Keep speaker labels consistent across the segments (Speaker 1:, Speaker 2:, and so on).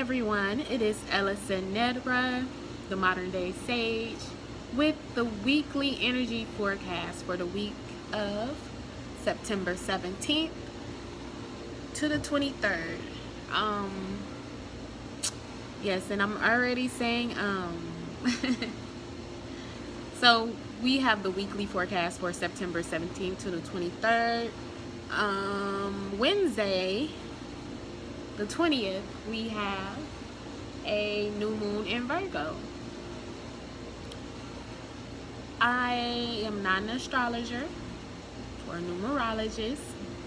Speaker 1: everyone, it is Ellison Nedra, the modern day sage, with the weekly energy forecast for the week of September 17th to the 23rd. Yes, and I'm already saying so we have the weekly forecast for September 17th to the 23rd. Wednesday, the 20th, we have a new moon in Virgo. I am not an astrologer or a numerologist,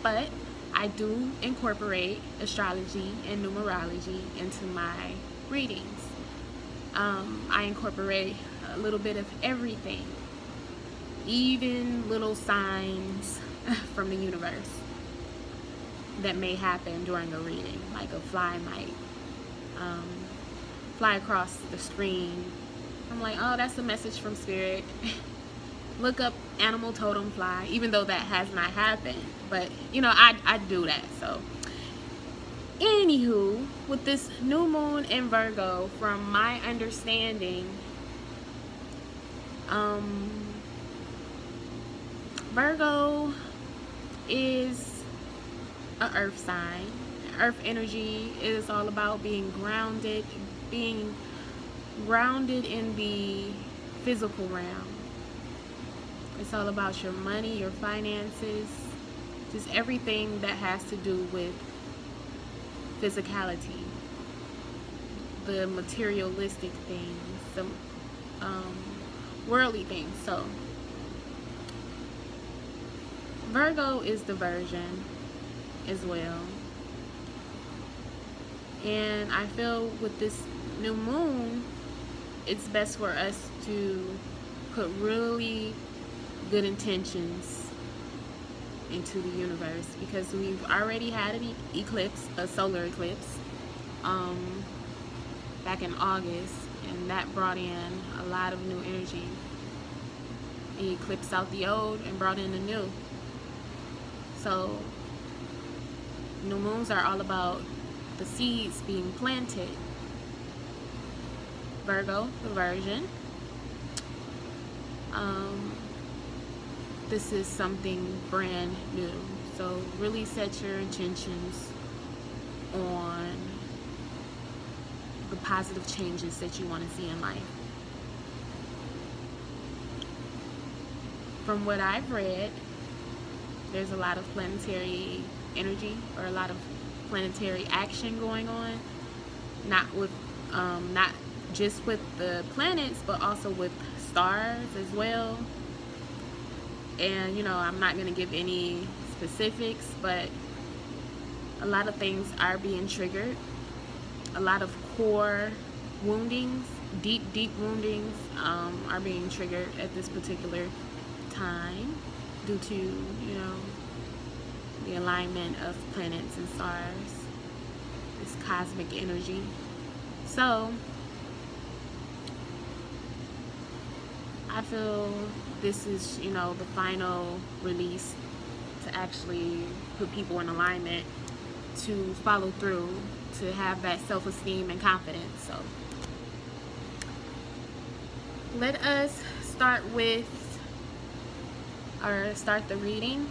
Speaker 1: but I do incorporate astrology and numerology into my readings. I incorporate a little bit of everything, even little signs from the universe that may happen during a reading, like a fly might fly across the screen. I'm like, oh, that's a message from spirit. Look up animal totem fly, even though that has not happened, but you know, I do that. So anywho, with this new moon in Virgo, from my understanding, Virgo is an earth sign. Earth energy is all about being grounded in the physical realm. It's all about your money, your finances, just everything that has to do with physicality, the materialistic things, the worldly things. So Virgo is the Virgin as well, and I feel with this new moon, it's best for us to put really good intentions into the universe, because we've already had an eclipse, a solar eclipse, back in August, and that brought in a lot of new energy. It eclipsed out the old and brought in the new. So new moons are all about the seeds being planted. Virgo, the Virgin. This is something brand new. So really set your intentions on the positive changes that you want to see in life. From what I've read, there's a lot of planetary energy, or a lot of planetary action going on, not just with the planets, but also with stars as well. And you know, I'm not going to give any specifics, but a lot of things are being triggered. A lot of core woundings, deep woundings, are being triggered at this particular time due to, you know, the alignment of planets and stars, this cosmic energy. So I feel this is, you know, the final release to actually put people in alignment, to follow through, to have that self-esteem and confidence. So let us start the reading.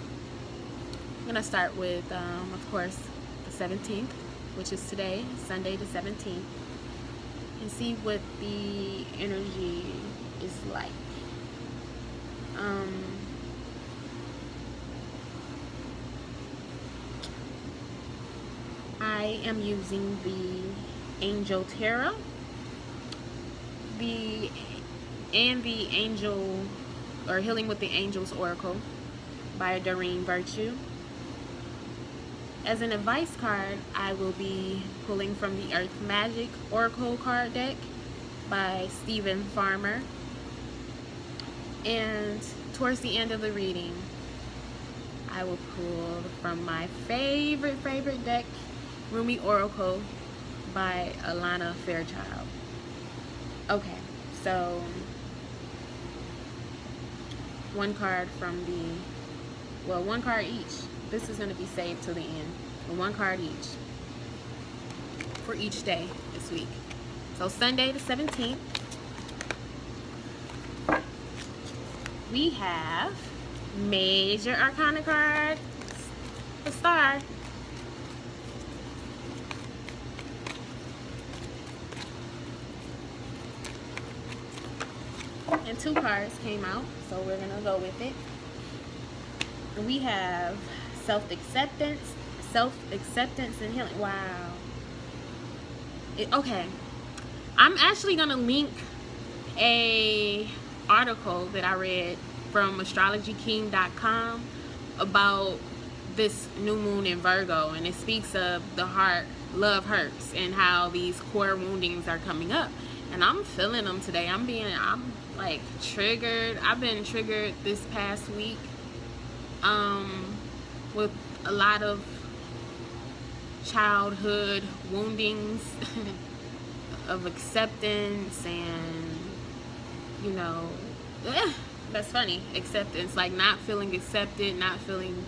Speaker 1: I'm going to start with, of course, the 17th, which is today, Sunday the 17th, and see what the energy is like. I am using the Angel Tarot, the Angel, or Healing with the Angels Oracle by Doreen Virtue. As an advice card, I will be pulling from the Earth Magic Oracle card deck by Stephen Farmer. And towards the end of the reading, I will pull from my favorite deck, Rumi Oracle by Alana Fairchild. Okay, so one card from one card each. This is going to be saved till the end. One card each. for each day this week. So Sunday the 17th, we have Major Arcana card, the Star. And 2 cards came out, so we're gonna go with it. We have self-acceptance and healing. Wow. Okay, I'm actually gonna link a article that I read from astrologyking.com about this new moon in Virgo, and it speaks of the heart, love hurts, and how these core woundings are coming up. And I'm feeling them today. I'm like triggered. I've been triggered this past week with a lot of childhood woundings of acceptance, and you know, that's funny, acceptance, like not feeling accepted, not feeling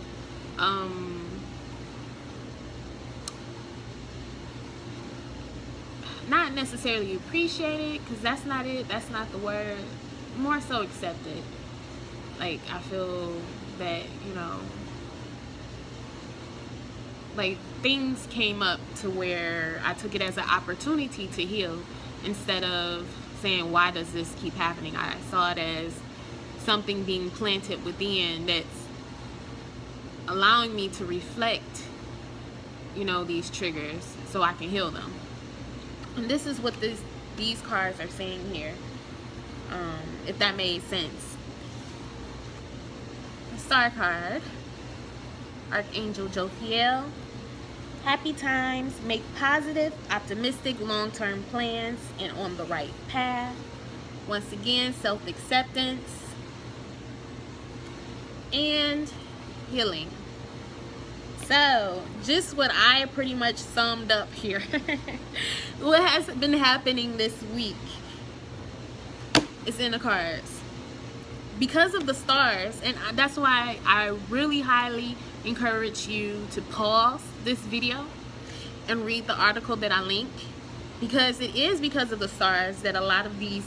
Speaker 1: not necessarily appreciated, because that's not it, that's not the word, more so accepted. Like I feel that, you know, like things came up to where I took it as an opportunity to heal, instead of saying, why does this keep happening? I saw it as something being planted within that's allowing me to reflect, you know, these triggers so I can heal them. And this is what these cards are saying here, if that made sense. The Star card, Archangel Jophiel. Happy times, make positive, optimistic, long-term plans, and on the right path. Once again, self-acceptance and healing. So, just what I pretty much summed up here. What has been happening this week is in the cards. Because of the stars, and that's why I really highly encourage you to pause this video and read the article that I link, because it is because of the stars that a lot of these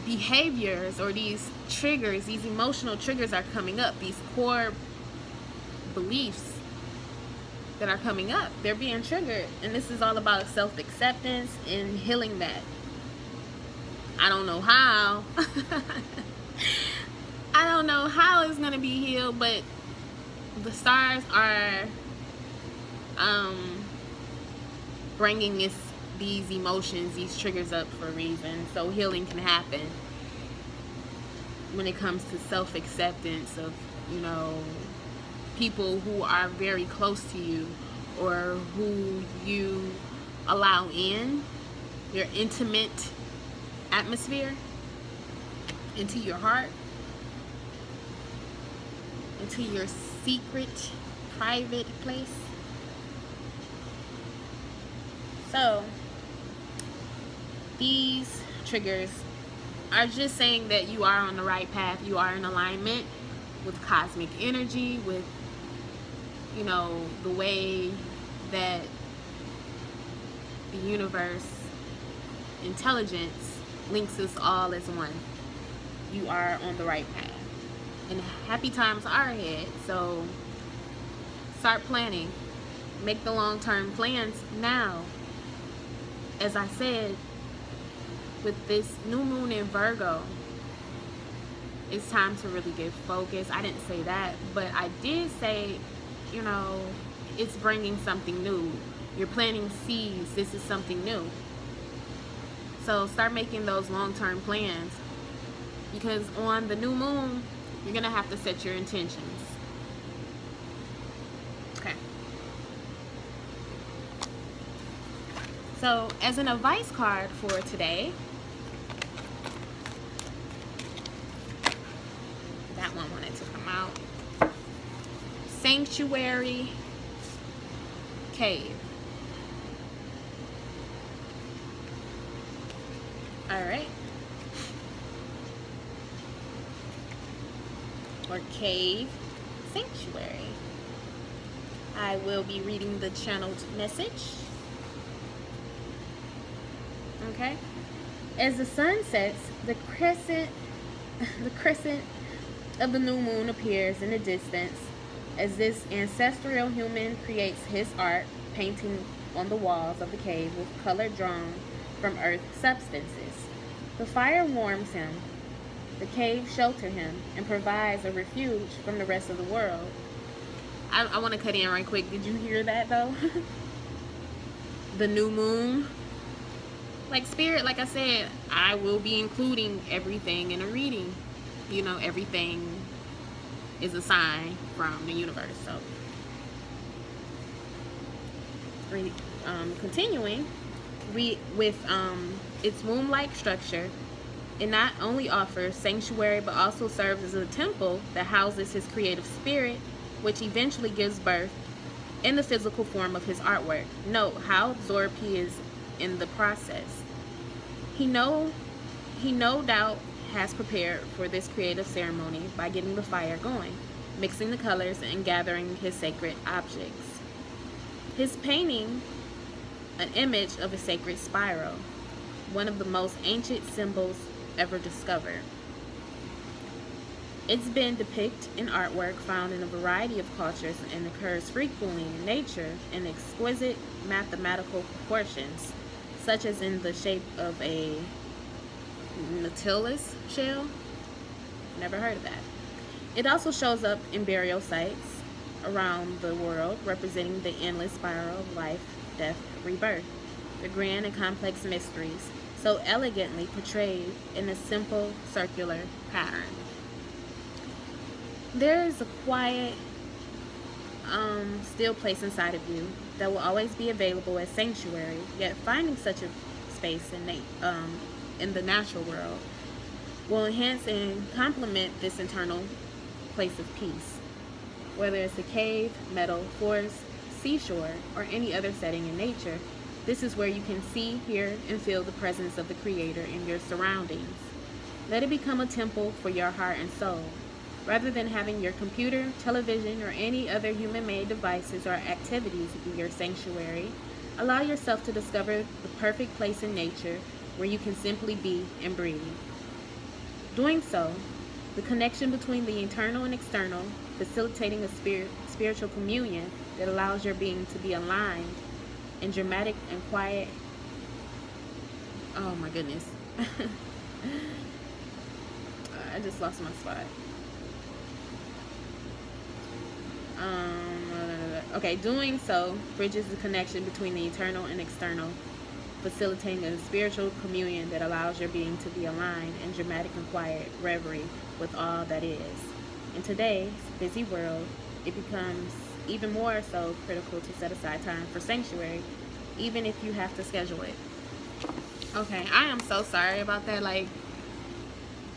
Speaker 1: behaviors or these triggers, these emotional triggers are coming up. These core beliefs that are coming up, they're being triggered, and this is all about self-acceptance and healing that. I don't know how. I don't know how it's gonna be healed, but the stars are bringing these emotions, these triggers up for a reason, so healing can happen when it comes to self-acceptance of, you know, people who are very close to you or who you allow in your intimate atmosphere, into your heart, into your secret, private place. So these triggers are just saying that you are on the right path. You are in alignment with cosmic energy, with, you know, the way that the universe, intelligence links us all as one. You are on the right path, and happy times are ahead. So start planning, make the long-term plans now. As I said, with this new moon in Virgo, it's time to really get focused. I didn't say that, but I did say, you know, it's bringing something new. You're planting seeds. This is something new. So start making those long-term plans, because on the new moon, you're going to have to set your intentions. Okay. So as an advice card for today, that one wanted to come out. Sanctuary Cave. All right. Or cave sanctuary. I will be reading the channeled message. Okay. As the sun sets, the crescent of the new moon appears in the distance as this ancestral human creates his art, painting on the walls of the cave with color drawn from earth substances. The fire warms him, the cave shelters him, and provides a refuge from the rest of the world. I want to cut in right quick. Did you hear that though? The new moon. Like Spirit, like I said, I will be including everything in a reading. You know, everything is a sign from the universe. So, continuing, with its womb-like structure, it not only offers sanctuary but also serves as a temple that houses his creative spirit, which eventually gives birth in the physical form of his artwork. Note how absorbed he is in the process. He no doubt has prepared for this creative ceremony by getting the fire going, mixing the colors, and gathering his sacred objects. His painting an image of a sacred spiral, one of the most ancient symbols ever discovered. It's been depicted in artwork found in a variety of cultures and occurs frequently in nature in exquisite mathematical proportions, such as in the shape of a Nautilus shell. Never heard of that. It also shows up in burial sites around the world, representing the endless spiral of life, death, rebirth, the grand and complex mysteries, so elegantly portrayed in a simple circular pattern. There is a quiet, still place inside of you that will always be available as sanctuary, yet finding such a space in the natural world will enhance and complement this internal place of peace. Whether it's a cave, meadow, forest, seashore, or any other setting in nature, this is where you can see, hear, and feel the presence of the Creator in your surroundings. Let it become a temple for your heart and soul. Rather than having your computer, television, or any other human-made devices or activities be your sanctuary, allow yourself to discover the perfect place in nature where you can simply be and breathe. Doing so, the connection between the internal and external, facilitating a spiritual communion that allows your being to be aligned in dramatic and quiet. Oh my goodness. I just lost my spot. Okay, doing so bridges the connection between the internal and external, facilitating a spiritual communion that allows your being to be aligned in dramatic and quiet reverie with all that is. In today's busy world, it becomes even more so critical to set aside time for sanctuary, even if you have to schedule it. Okay, I am so sorry about that. Like,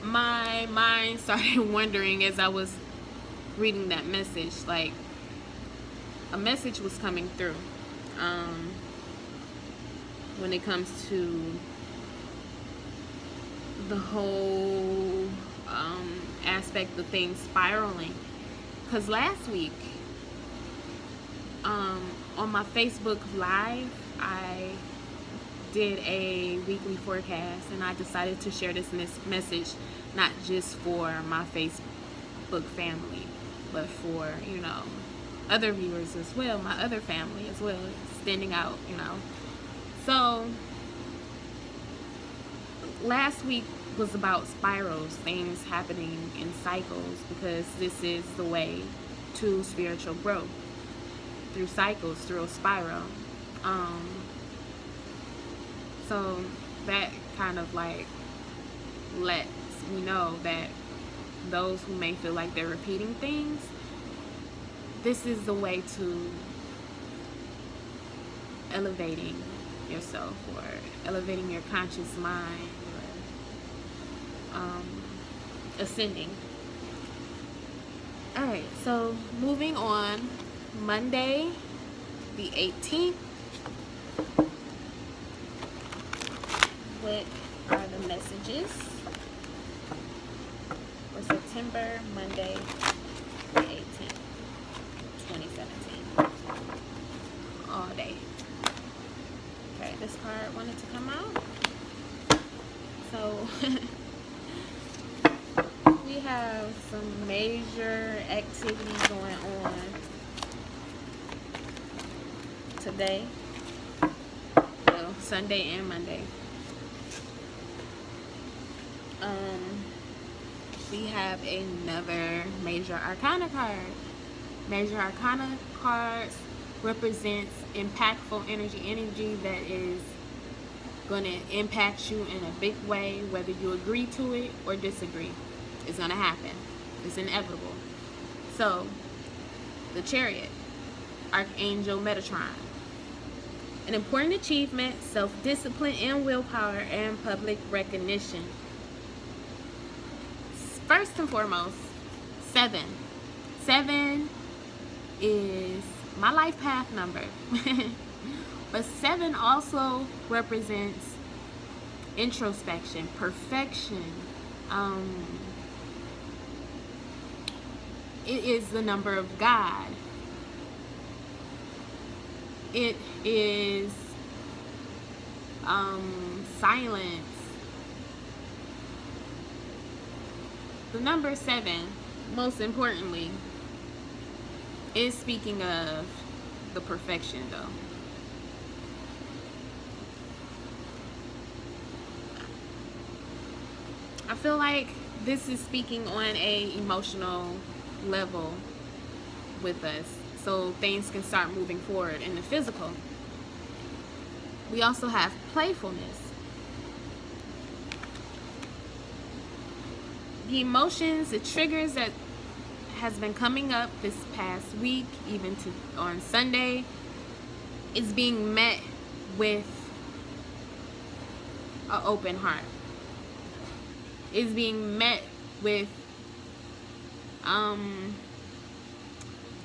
Speaker 1: my mind started wondering as I was reading that message, like a message was coming through when it comes to the whole aspect of things spiraling. Because last week on my Facebook Live, I did a weekly forecast, and I decided to share this message not just for my Facebook family, but for, you know, other viewers as well, my other family as well, standing out, you know. So last week was about spirals, things happening in cycles, because this is the way to spiritual growth, through cycles, through a spiral. So that kind of like lets me know that those who may feel like they're repeating things, this is the way to elevating yourself, or elevating your conscious mind, or ascending. Alright, so moving on, Monday the 18th, what are the messages for September, Monday the 18th, 2017? major activity going on today. Well, Sunday and Monday. We have another major arcana card. Major arcana cards represents impactful energy that is going to impact you in a big way, whether you agree to it or disagree. It's going to happen. It's inevitable. So, the Chariot, Archangel Metatron. An important achievement, self-discipline and willpower, and public recognition. First and foremost, 7. 7 is my life path number. But 7 also represents introspection, perfection. It is the number of God. It is silence. The number 7, most importantly, is speaking of the perfection, though. I feel like this is speaking on a emotional level with us, so things can start moving forward in the physical. We also have playfulness. The emotions, the triggers that has been coming up this past week, even on Sunday, is being met with an open heart. Is being met with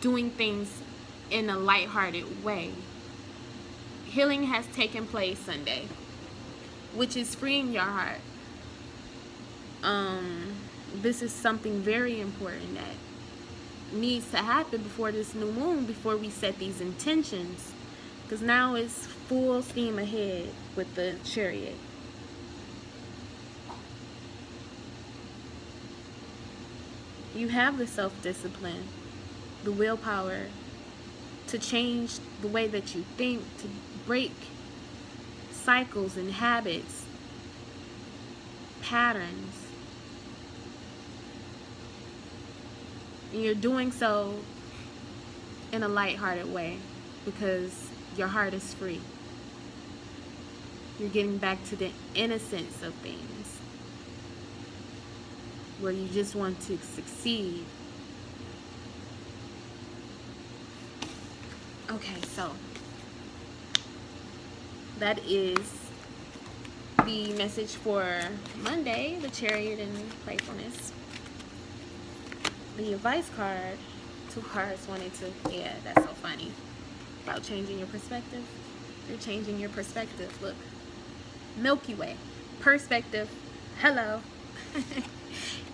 Speaker 1: doing things in a lighthearted way. Healing has taken place Sunday, which is freeing your heart. This is something very important that needs to happen before this new moon, before we set these intentions, because now it's full steam ahead with the Chariot. You have the self-discipline, the willpower to change the way that you think, to break cycles and habits, patterns. And you're doing so in a lighthearted way because your heart is free. You're getting back to the innocence of things, where you just want to succeed. Okay, so that is the message for Monday, the Chariot and playfulness. The advice card, 2 cards wanted to, yeah, that's so funny. About changing your perspective. You're changing your perspective. Look, Milky Way, perspective, hello.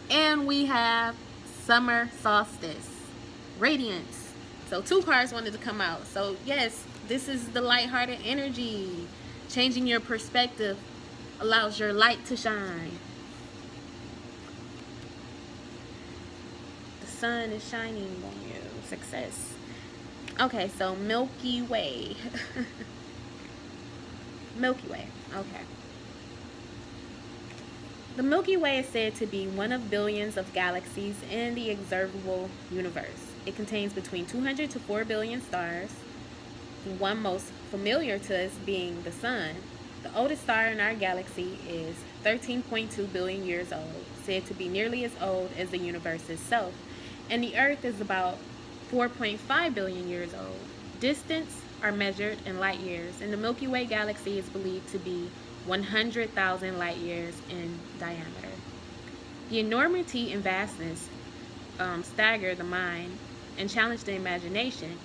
Speaker 1: And we have summer solstice, radiance. So 2 cards wanted to come out. So yes, this is the lighthearted energy. Changing your perspective allows your light to shine. The sun is shining on you. Success. Okay, so Milky Way. Milky Way. Okay. The Milky Way is said to be one of billions of galaxies in the observable universe. It contains between 200 to 4 billion stars, the one most familiar to us being the Sun. The oldest star in our galaxy is 13.2 billion years old, said to be nearly as old as the universe itself, and the Earth is about 4.5 billion years old. Distance are measured in light years, and the Milky Way galaxy is believed to be 100,000 light years in diameter. The enormity and vastness stagger the mind and challenge the imagination,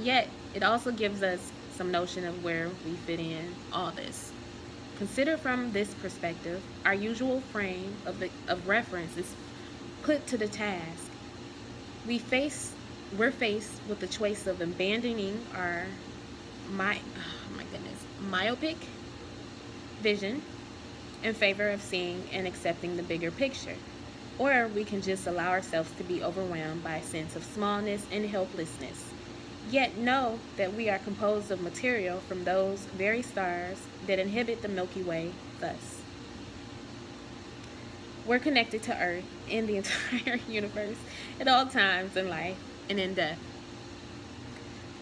Speaker 1: yet it also gives us some notion of where we fit in all this. Considered from this perspective, our usual frame of reference is put to the task. We're faced with the choice of abandoning our myopic vision in favor of seeing and accepting the bigger picture. Or we can just allow ourselves to be overwhelmed by a sense of smallness and helplessness. Yet know that we are composed of material from those very stars that inhabit the Milky Way, thus. We're connected to Earth and the entire universe at all times in life and in death.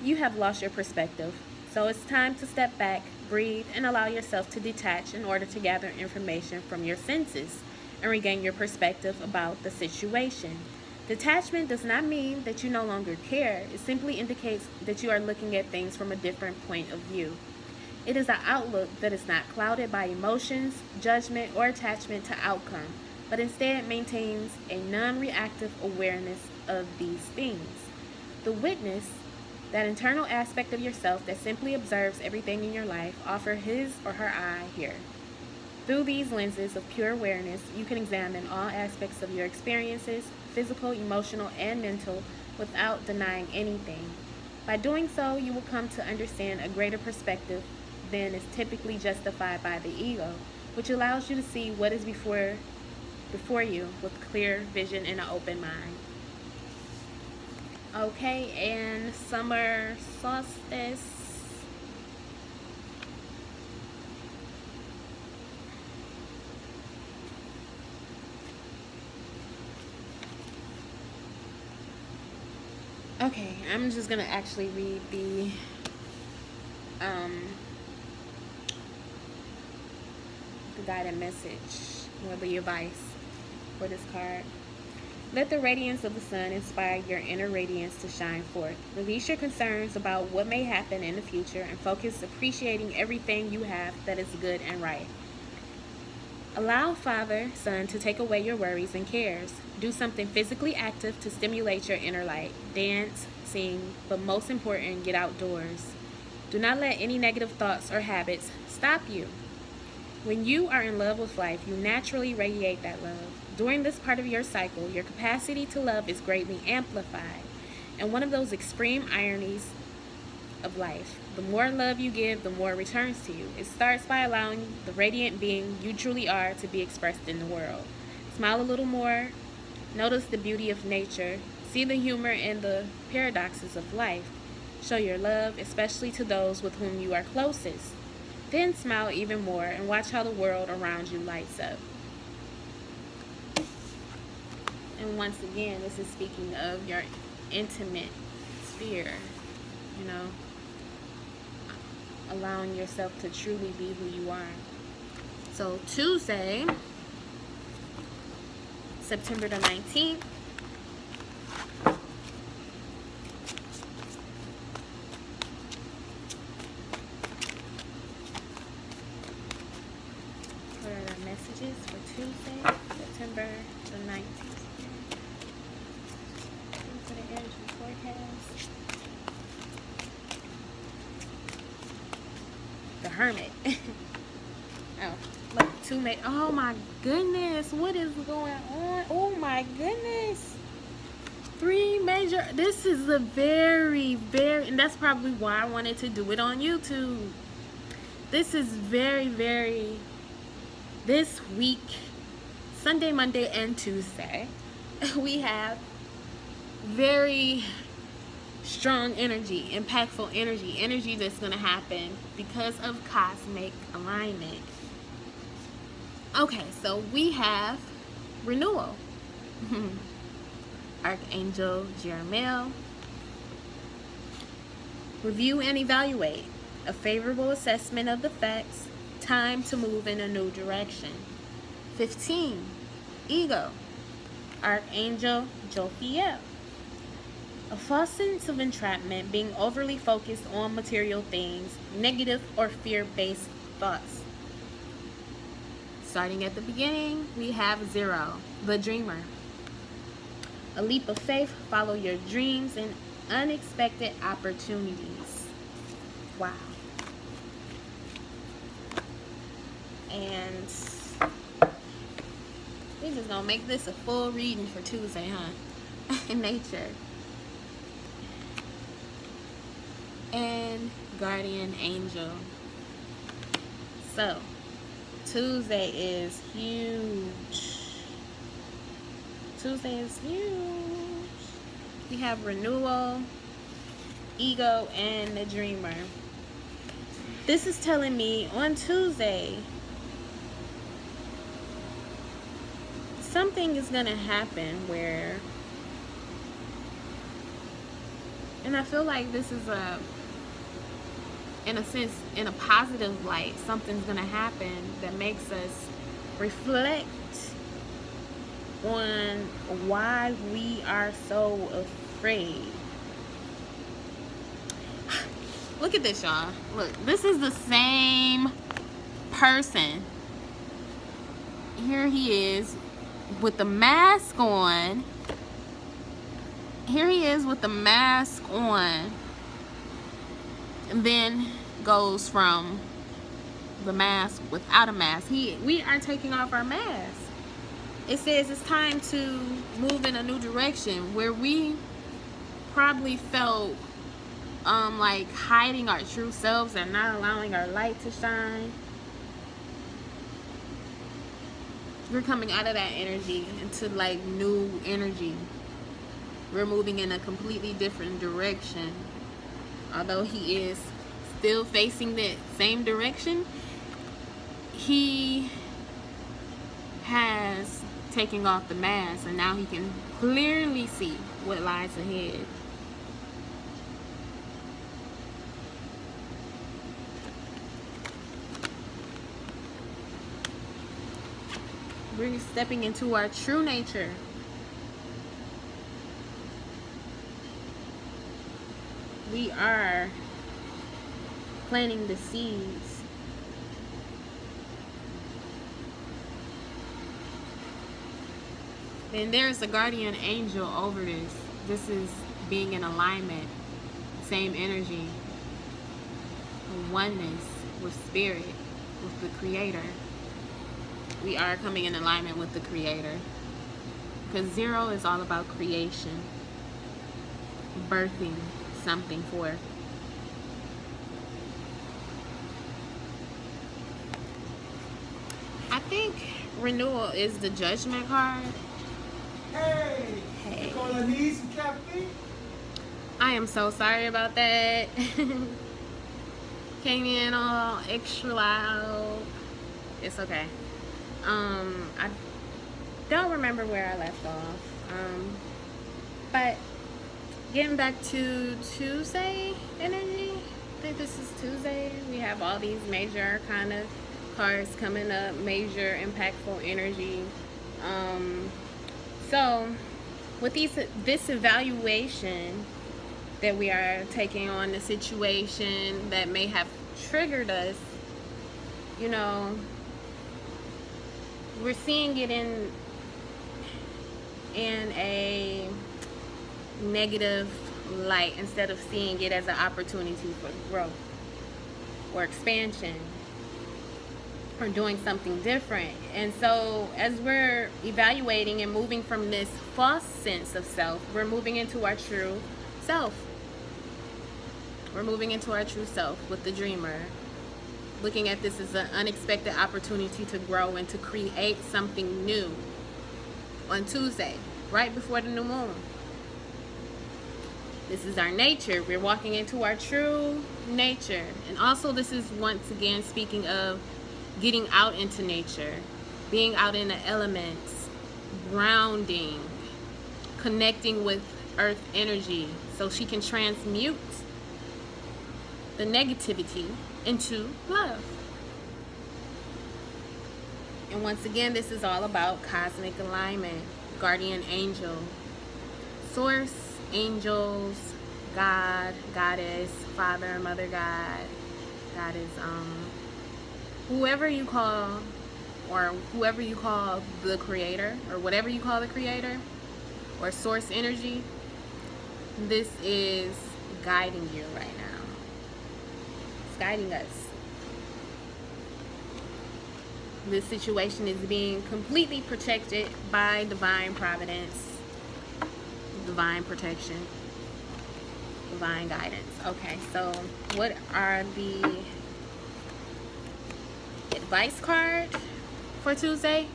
Speaker 1: You have lost your perspective, so it's time to step back, breathe, and allow yourself to detach in order to gather information from your senses and regain your perspective about the situation. Detachment does not mean that you no longer care. It simply indicates that you are looking at things from a different point of view. It is an outlook that is not clouded by emotions, judgment, or attachment to outcome, but instead maintains a non-reactive awareness of these things. The witness, that internal aspect of yourself that simply observes everything in your life, offer his or her eye here. Through these lenses of pure awareness, you can examine all aspects of your experiences, physical, emotional, and mental, without denying anything. By doing so, you will come to understand a greater perspective than is typically justified by the ego, which allows you to see what is before you with clear vision and an open mind. Okay, and summer solstice. Okay, I'm just gonna actually read the guided message or the advice for this card. Let the radiance of the sun inspire your inner radiance to shine forth. Release your concerns about what may happen in the future and focus appreciating everything you have that is good and right. Allow Father, Son to take away your worries and cares. Do something physically active to stimulate your inner light. Dance, sing, but most important, get outdoors. Do not let any negative thoughts or habits stop you. When you are in love with life, you naturally radiate that love. During this part of your cycle, your capacity to love is greatly amplified. And one of those extreme ironies of life, the more love you give, the more it returns to you. It starts by allowing the radiant being you truly are to be expressed in the world. Smile a little more. Notice the beauty of nature. See the humor and the paradoxes of life. Show your love, especially to those with whom you are closest. Then smile even more and watch how the world around you lights up. And once again, this is speaking of your intimate sphere, allowing yourself to truly be who you are. So Tuesday, September the 19th, what are the messages for Tuesday, September the 19th? For the energy forecast. The Hermit. Oh, look, oh my goodness, what is going on? Oh my goodness. 3 major. This is a very, and that's probably why I wanted to do it on YouTube. This is very, this week, Sunday, Monday, and Tuesday, we have very strong energy, impactful energy that's going to happen because of cosmic alignment. Okay, so we have renewal. Archangel Jeremiel. Review and evaluate. A favorable assessment of the facts. Time to move in a new direction. 15. Ego. Archangel Jophiel. A false sense of entrapment, being overly focused on material things, negative or fear-based thoughts. Starting at the beginning, we have 0, the dreamer. A leap of faith, follow your dreams and unexpected opportunities. Wow. And we're just gonna make this a full reading for Tuesday, huh? In nature. And guardian angel. So Tuesday is huge. Tuesday is huge. We have renewal, ego, and the dreamer. This is telling me on Tuesday, something is going to happen where, and I feel like this is in a sense, in a positive light, something's going to happen that makes us reflect on why we are so afraid. Look at this, y'all. Look, this is the same person. Here he is with the mask on. Here he is with the mask on. And then goes from the mask without a mask. We are taking off our mask. It says it's time to move in a new direction where we probably felt like hiding our true selves and not allowing our light to shine. We're coming out of that energy into like new energy. We're moving in a completely different direction. Although he is still facing that same direction, he has taken off the mask, and now he can clearly see what lies ahead. We're stepping into our true nature. We are planting the seeds. And there's a guardian angel over this. This is being in alignment, same energy, oneness with spirit, with the creator. We are coming in alignment with the creator. Because 0 is all about creation, birthing something forth. I think renewal is the judgment card.
Speaker 2: Hey. Gonna need some caffeine?
Speaker 1: I am so sorry about that. Came in all extra loud. It's okay. I don't remember where I left off. But getting back to Tuesday energy. I think this is Tuesday. We have all these major kind of cards coming up, major impactful energy. So with this evaluation that we are taking on the situation that may have triggered us, you know, we're seeing it in a negative light instead of seeing it as an opportunity for growth or expansion or doing something different. And so as we're evaluating and moving from this false sense of self, we're moving into our true self. We're moving into our true self with the dreamer. Looking at this as an unexpected opportunity to grow and to create something new on Tuesday, right before the new moon. This is our nature. We're walking into our true nature. And also this is once again speaking of getting out into nature, being out in the elements, grounding, connecting with earth energy so she can transmute the negativity into love. And once again, this is all about cosmic alignment, guardian angel, source, angels, God, goddess, father, mother, God. God is whoever you call, or whoever you call the creator, or whatever you call the creator, or source energy. This is guiding you right now. It's guiding us. This situation is being completely protected by divine providence, divine protection, divine guidance. Okay, so what are the advice card for Tuesday?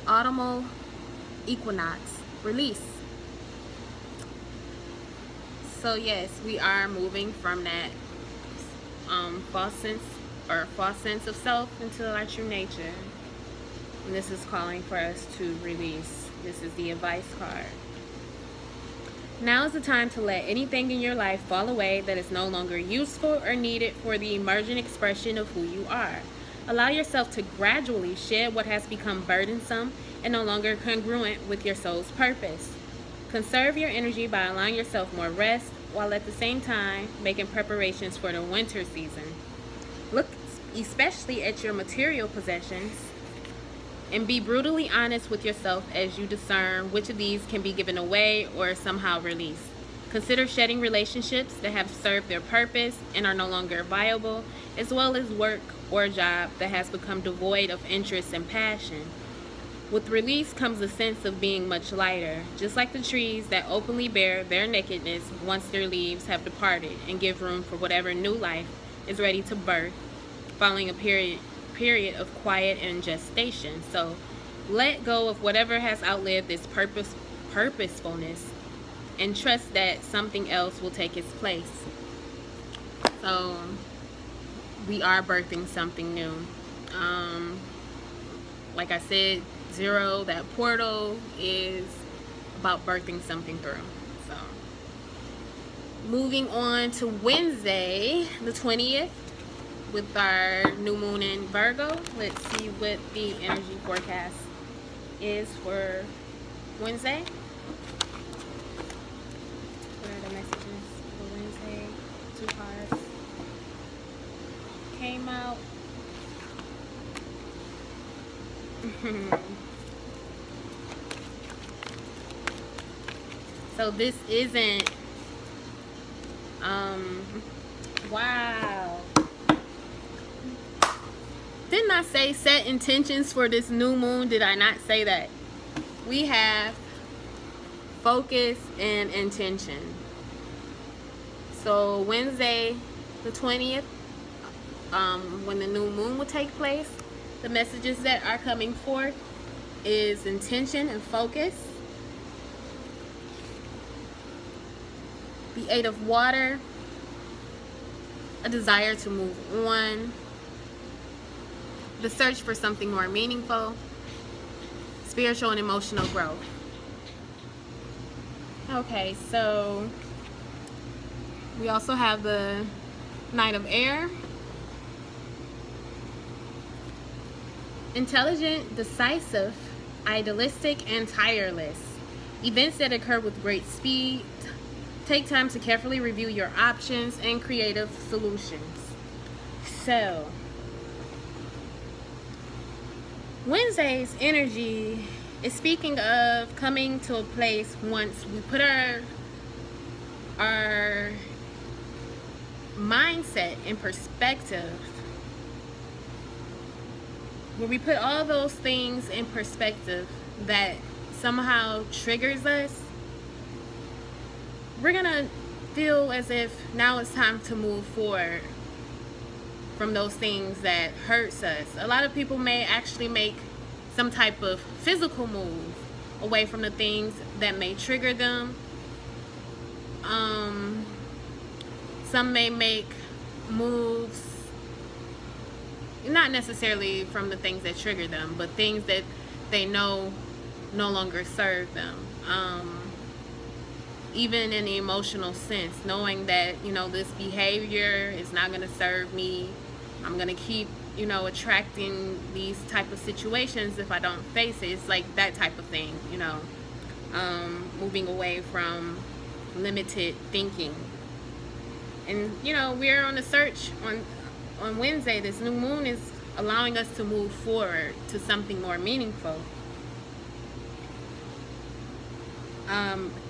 Speaker 1: autumnal equinox, release. So yes, we are moving from that false sense of self into our true nature. And this is calling for us to release. This is the advice card. Now is the time to let anything in your life fall away that is no longer useful or needed for the emergent expression of who you are. Allow yourself to gradually shed what has become burdensome and no longer congruent with your soul's purpose. Conserve your energy by allowing yourself more rest while at the same time making preparations for the winter season. Look especially at your material possessions and be brutally honest with yourself as you discern which of these can be given away or somehow released. Consider shedding relationships that have served their purpose and are no longer viable, as well as work or a job that has become devoid of interest and passion. With release comes a sense of being much lighter, just like the trees that openly bear their nakedness once their leaves have departed and give room for whatever new life is ready to birth, following a period of quiet and gestation. So let go of whatever has outlived its purposefulness and trust that something else will take its place. So we are birthing something new. Like I said, zero, that portal is about birthing something through. So moving on to Wednesday the 20th with our new moon in Virgo. Let's see what the energy forecast is for Wednesday. What are the messages for Wednesday? 2 cards came out. So this isn't wow. Didn't I say set intentions for this new moon? Did I not say that? We have focus and intention. So Wednesday the 20th, when the new moon will take place, the messages that are coming forth is intention and focus. The 8 of water, a desire to move on, the search for something more meaningful, spiritual and emotional growth. Okay, so we also have the Knight of Air. Intelligent, decisive, idealistic, and tireless. Events that occur with great speed. Take time to carefully review your options and creative solutions. So, Wednesday's energy is speaking of coming to a place once we put our mindset in perspective, where we put all those things in perspective that somehow triggers us. We're gonna feel as if now it's time to move forward from those things that hurts us. A lot of people may actually make some type of physical move away from the things that may trigger them. Some may make moves not necessarily from the things that trigger them, but things that they know no longer serve them. Even in the emotional sense, knowing that, this behavior is not going to serve me. I'm going to keep, attracting these type of situations if I don't face it. It's like that type of thing, moving away from limited thinking. And, we're on a search on Wednesday. This new moon is allowing us to move forward to something more meaningful.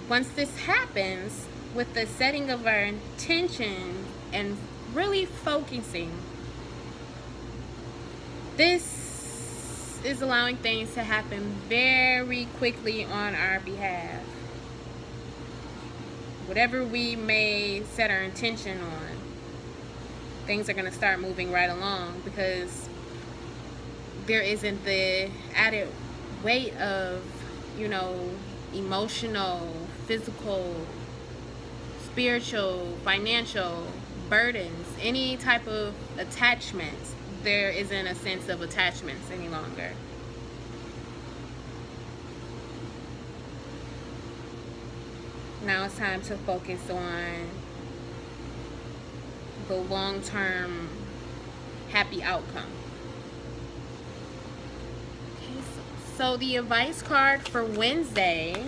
Speaker 1: Once this happens, with the setting of our intention and really focusing, this is allowing things to happen very quickly on our behalf. Whatever we may set our intention on, things are going to start moving right along, because there isn't the added weight of, you know, emotional, physical, spiritual, financial burdens, any type of attachments, there isn't a sense of attachments any longer. Now it's time to focus on the long-term happy outcome. Okay, so the advice card for Wednesday,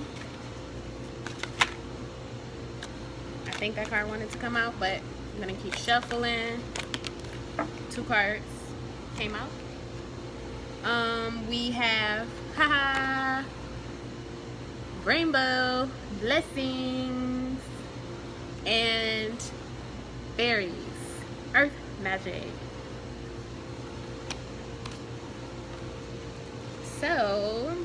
Speaker 1: I think that card wanted to come out, but I'm gonna keep shuffling. 2 cards came out. We have rainbow, blessings, and fairies, earth magic. So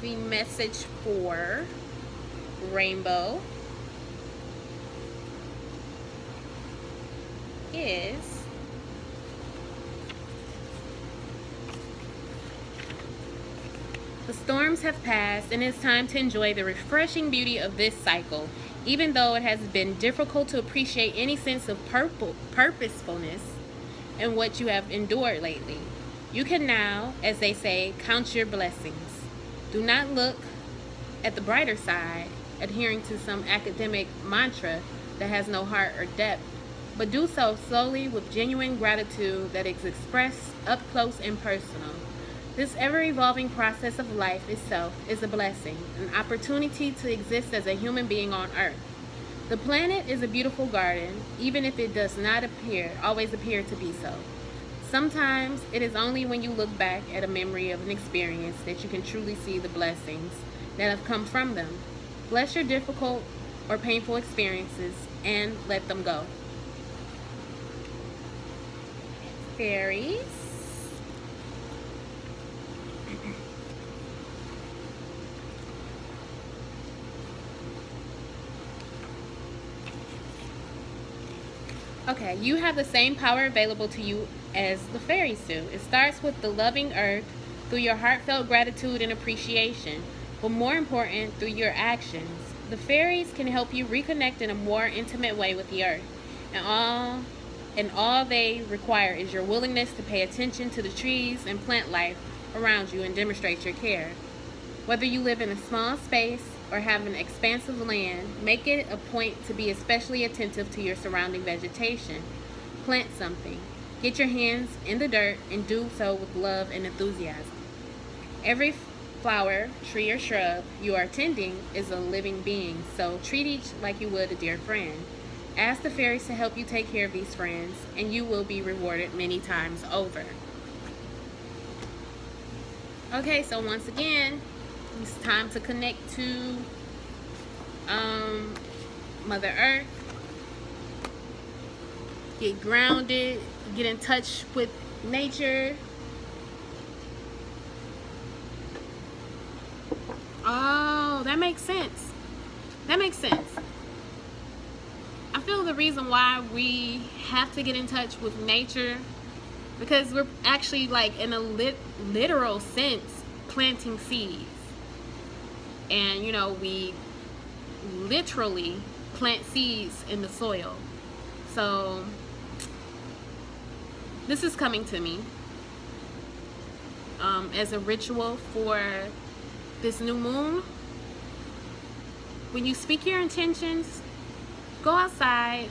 Speaker 1: the message for rainbow is the storms have passed and it's time to enjoy the refreshing beauty of this cycle. Even though it has been difficult to appreciate any sense of purposefulness in what you have endured lately, you can now, as they say, count your blessings. Do not look at the brighter side, adhering to some academic mantra that has no heart or depth, but do so slowly with genuine gratitude that is expressed up close and personal. This ever-evolving process of life itself is a blessing, an opportunity to exist as a human being on Earth. The planet is a beautiful garden, even if it does not always appear to be so. Sometimes it is only when you look back at a memory of an experience that you can truly see the blessings that have come from them. Bless your difficult or painful experiences and let them go. Fairies. Okay, you have the same power available to you as the fairies do. It starts with the loving earth through your heartfelt gratitude and appreciation, but more important, through your actions. The fairies can help you reconnect in a more intimate way with the earth, and all they require is your willingness to pay attention to the trees and plant life around you and demonstrate your care. Whether you live in a small space or have an expansive land, make it a point to be especially attentive to your surrounding vegetation. Plant something. Get your hands in the dirt and do so with love and enthusiasm. Every flower, tree, or shrub you are tending is a living being, so treat each like you would a dear friend. Ask the fairies to help you take care of these friends, and you will be rewarded many times over. Okay, so once again, it's time to connect to Mother Earth. Get grounded, get in touch with nature. Oh, that makes sense. That makes sense. I feel the reason why we have to get in touch with nature, because we're actually, like, in a literal sense, planting seeds. And, you know, we literally plant seeds in the soil. So this is coming to me as a ritual for this new moon. When you speak your intentions, go outside,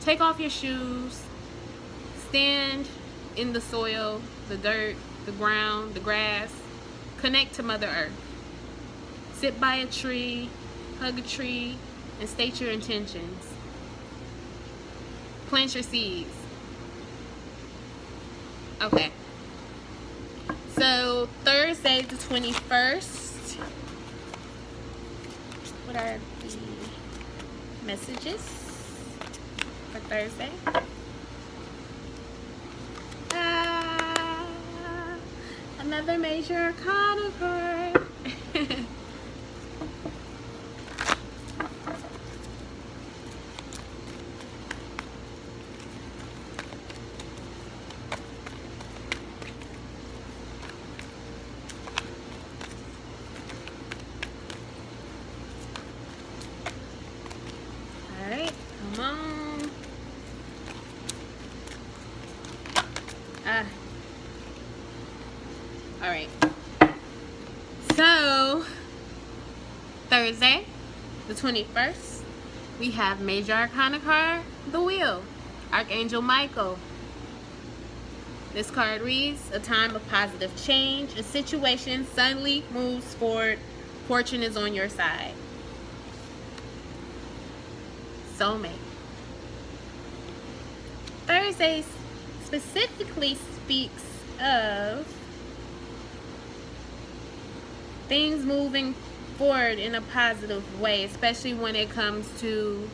Speaker 1: take off your shoes, stand in the soil, the dirt, the ground, the grass, connect to Mother Earth. Sit by a tree, hug a tree, and state your intentions. Plant your seeds. Okay. So Thursday the 21st. What are the messages for Thursday? Another major arcana card. Thursday, the 21st, we have Major Arcana card, the Wheel, Archangel Michael. This card reads, a time of positive change. A situation suddenly moves forward. Fortune is on your side. Soulmate. Thursday specifically speaks of things moving forward in a positive way, especially when it comes to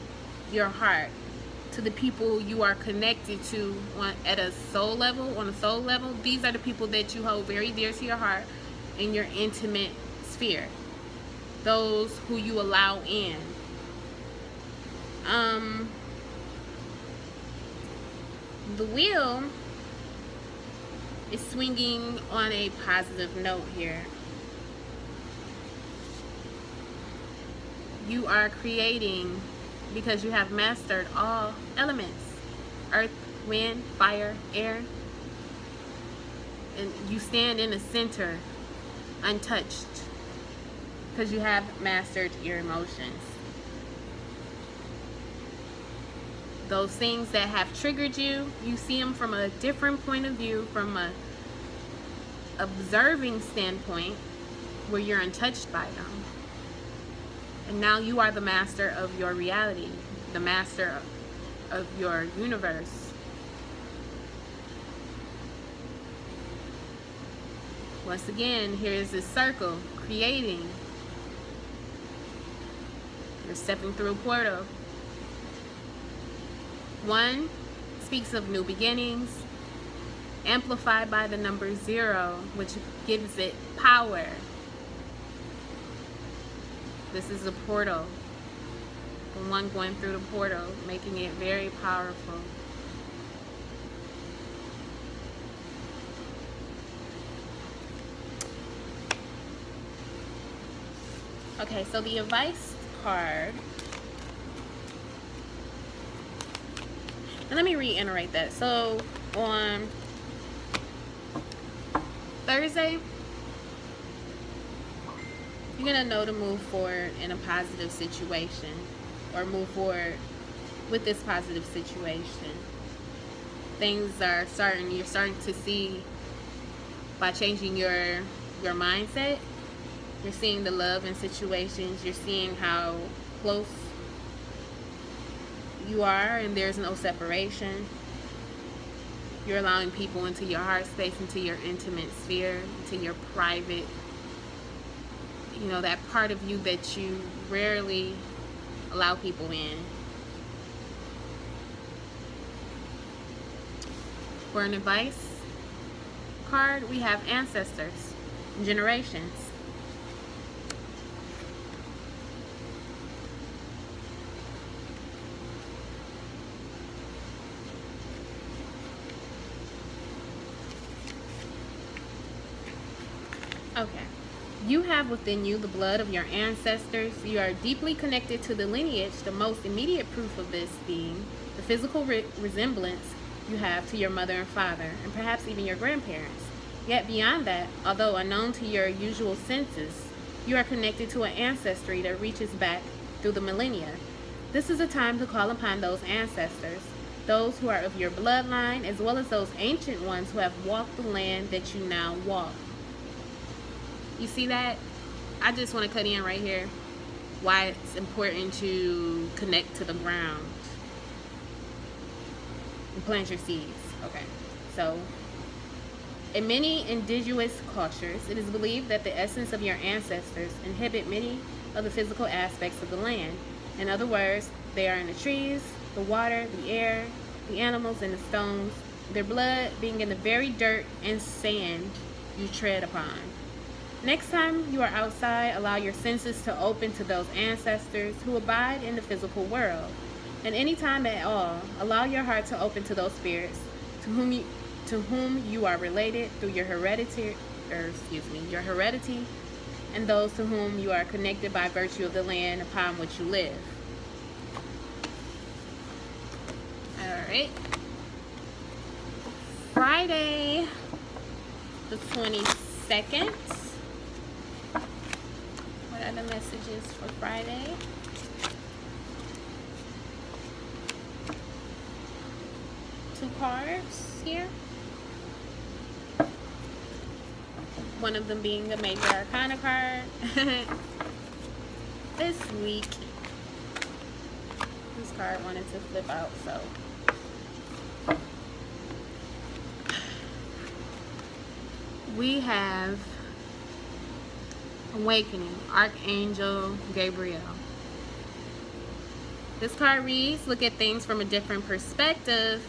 Speaker 1: your heart, to the people you are connected to at a soul level, on a soul level. These are the people that you hold very dear to your heart in your intimate sphere. Those who you allow in. The wheel is swinging on a positive note here. You are creating because you have mastered all elements: earth, wind, fire, air, and you stand in the center untouched because you have mastered your emotions. Those things that have triggered you, you see them from a different point of view, from a observing standpoint where you're untouched by them. And now you are the master of your reality, the master of your universe. Once again, here's this circle, creating. You're stepping through a portal. 1 speaks of new beginnings, amplified by the number 0, which gives it power. This is a portal. The one going through the portal, making it very powerful. Okay, so the advice card. And let me reiterate that. So on Thursday, you're going to know to move forward in a positive situation, or move forward with this positive situation. Things are you're starting to see, by changing your mindset, you're seeing the love in situations, you're seeing how close you are and there's no separation. You're allowing people into your heart space, into your intimate sphere, into your private, that part of you that you rarely allow people in. For an advice card, we have ancestors, generations. Okay. You have within you the blood of your ancestors. You are deeply connected to the lineage. The most immediate proof of this being the physical resemblance you have to your mother and father, and perhaps even your grandparents. Yet beyond that, although unknown to your usual senses, you are connected to an ancestry that reaches back through the millennia. This is a time to call upon those ancestors, those who are of your bloodline, as well as those ancient ones who have walked the land that you now walk. You see that? I just want to cut in right here why it's important to connect to the ground and plant your seeds. Okay, so in many indigenous cultures, it is believed that the essence of your ancestors inhabit many of the physical aspects of the land. In other words, they are in the trees, the water, the air, the animals, and the stones, their blood being in the very dirt and sand you tread upon. Next time you are outside, allow your senses to open to those ancestors who abide in the physical world. And any time at all, allow your heart to open to those spirits to whom you are related through your heredity, and those to whom you are connected by virtue of the land upon which you live. Alright. Friday, the 22nd. What are the messages for Friday. Two cards here. One of them being a major arcana card. This week, this card wanted to flip out, so. We have Awakening, Archangel Gabriel. This card reads, look at things from a different perspective.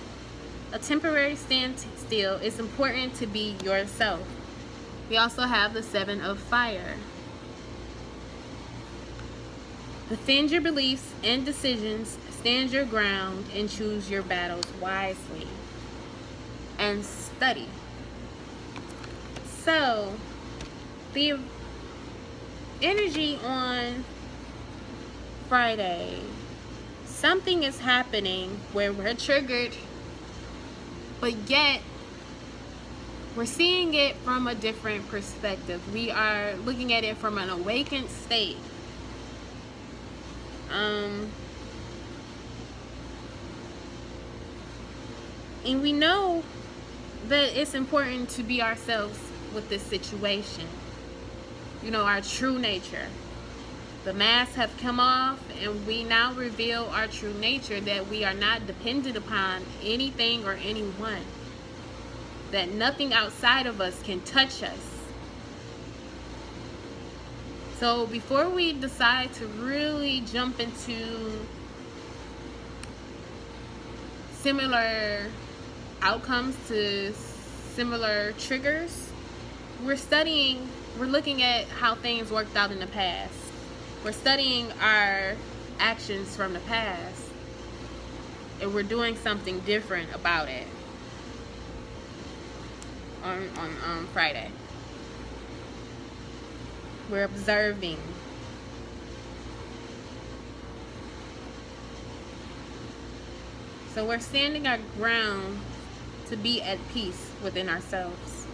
Speaker 1: A temporary standstill. It's important to be yourself. We also have the Seven of Fire. Defend your beliefs and decisions. Stand your ground and choose your battles wisely. And study. So, the energy on Friday, something is happening where we're triggered, but yet we're seeing it from a different perspective. We are looking at it from an awakened state. And we know that it's important to be ourselves with this situation. You know, our true nature. The masks have come off and we now reveal our true nature, that we are not dependent upon anything or anyone. That nothing outside of us can touch us. So before we decide to really jump into similar outcomes, to similar triggers, we're looking at how things worked out in the past. We're studying our actions from the past, and we're doing something different about it on Friday. We're observing. So we're standing our ground to be at peace within ourselves.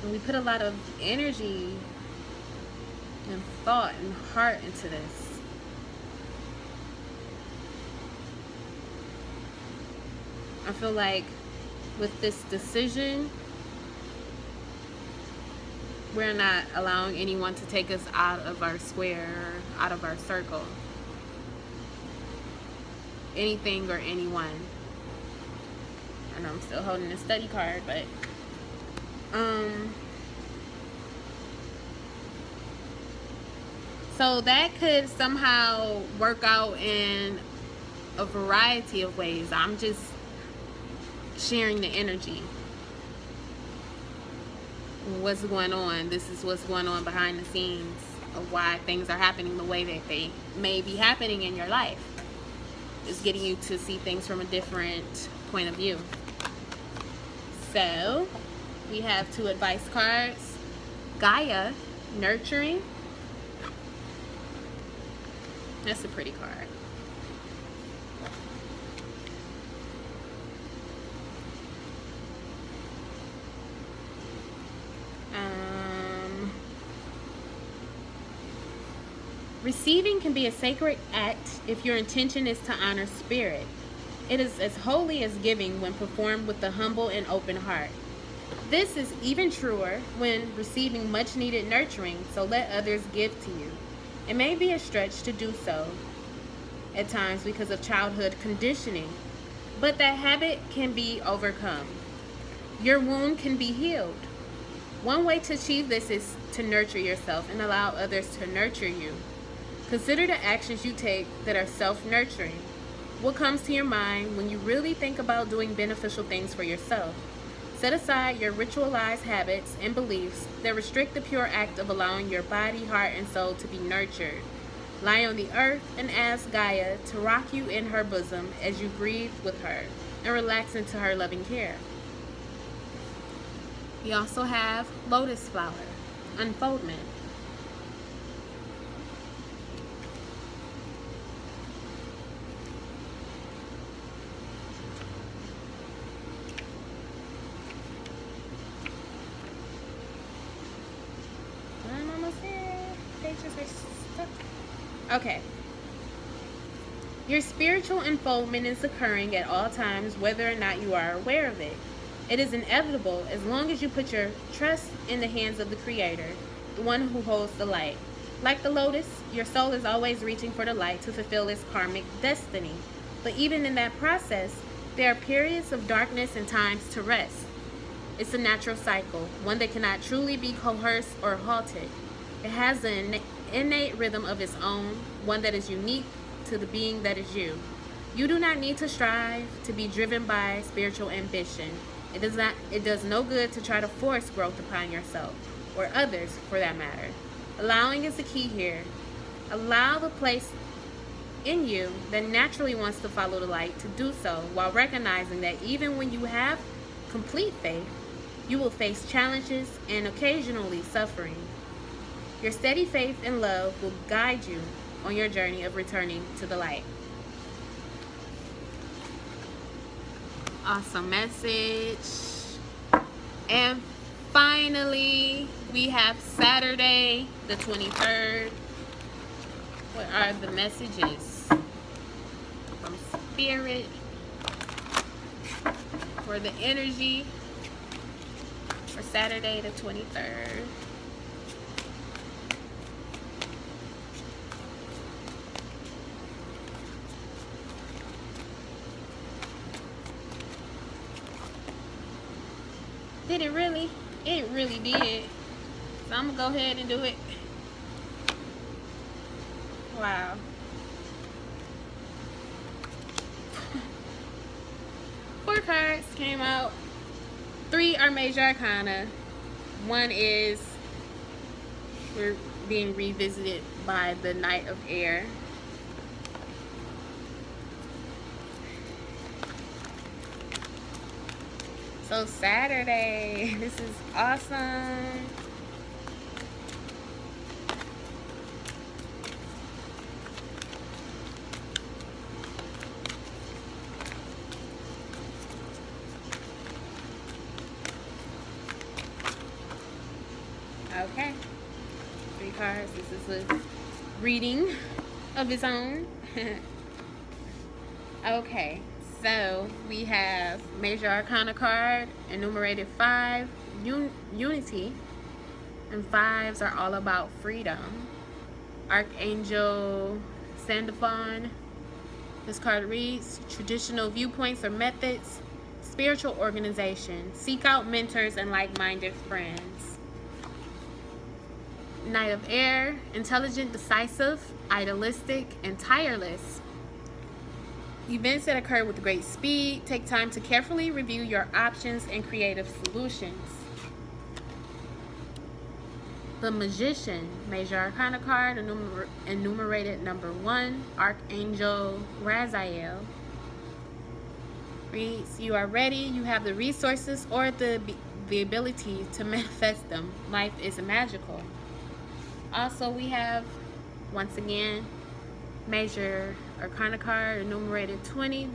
Speaker 1: And we put a lot of energy and thought and heart into this. I feel like with this decision, we're not allowing anyone to take us out of our square, out of our circle. Anything or anyone. I know I'm still holding the study card, but so that could somehow work out in a variety of ways. I'm just sharing the energy. What's going on? This is what's going on behind the scenes of why things are happening the way that they may be happening in your life. It's getting you to see things from a different point of view. So, we have two advice cards. Gaia, nurturing. That's a pretty card. Receiving can be a sacred act if your intention is to honor spirit. It is as holy as giving when performed with a humble and open heart. This is even truer when receiving much needed nurturing, so let others give to you. It may be a stretch to do so at times because of childhood conditioning, but that habit can be overcome. Your wound can be healed. One way to achieve this is to nurture yourself and allow others to nurture you. Consider the actions you take that are self-nurturing. What comes to your mind when you really think about doing beneficial things for yourself? Set aside your ritualized habits and beliefs that restrict the pure act of allowing your body, heart, and soul to be nurtured. Lie on the earth and ask Gaia to rock you in her bosom as you breathe with her and relax into her loving care. We also have lotus flower, unfoldment. Pages are stuck. Okay. Your spiritual unfoldment is occurring at all times, whether or not you are aware of it. It is inevitable as long as you put your trust in the hands of the Creator, the one who holds the light. Like the lotus, your soul is always reaching for the light to fulfill its karmic destiny. But even in that process, there are periods of darkness and times to rest. It's a natural cycle, one that cannot truly be coerced or halted. It has an innate rhythm of its own, one that is unique to the being that is you. You do not need to strive to be driven by spiritual ambition. It does no good to try to force growth upon yourself, or others for that matter. Allowing is the key here. Allow the place in you that naturally wants to follow the light to do so, while recognizing that even when you have complete faith, you will face challenges and occasionally suffering. Your steady faith and love will guide you on your journey of returning to the light. Awesome message. And finally, we have Saturday, the 23rd. What are the messages from Spirit for the energy for Saturday, the 23rd? Did it really? It really did. So I'm going to go ahead and do it. Wow. 4 cards came out. 3 are major arcana. 1 is we're being revisited by the Knight of Air. So Saturday, this is awesome. Okay, 3 cards. This is a reading of its own. Okay, so we have Major Arcana card, enumerated 5, unity, and 5s are all about freedom. Archangel Sandalphon. This card reads, traditional viewpoints or methods, spiritual organization. Seek out mentors and like-minded friends. Knight of Air, intelligent, decisive, idealistic, and tireless. Events that occur with great speed. Take time to carefully review your options and creative solutions. The Magician, Major Arcana card, enumerated number 1, Archangel Raziel. Reads, you are ready, you have the resources or the ability to manifest them. Life is magical. Also, we have, once again, Major Arcana card, enumerated 20,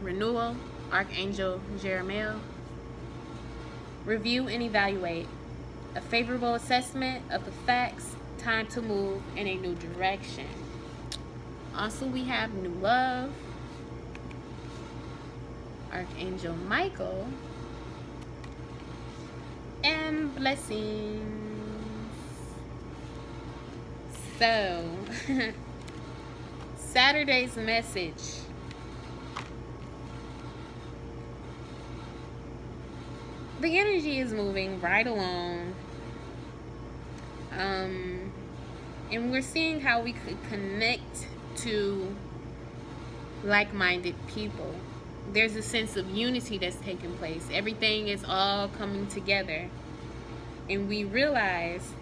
Speaker 1: Renewal, Archangel Jeremiel. Review and evaluate. A favorable assessment of the facts, time to move in a new direction. Also, we have New Love, Archangel Michael, and Blessings. So, Saturday's message. The energy is moving right along. And we're seeing how we could connect to like-minded people. There's a sense of unity that's taking place. Everything is all coming together. And we realize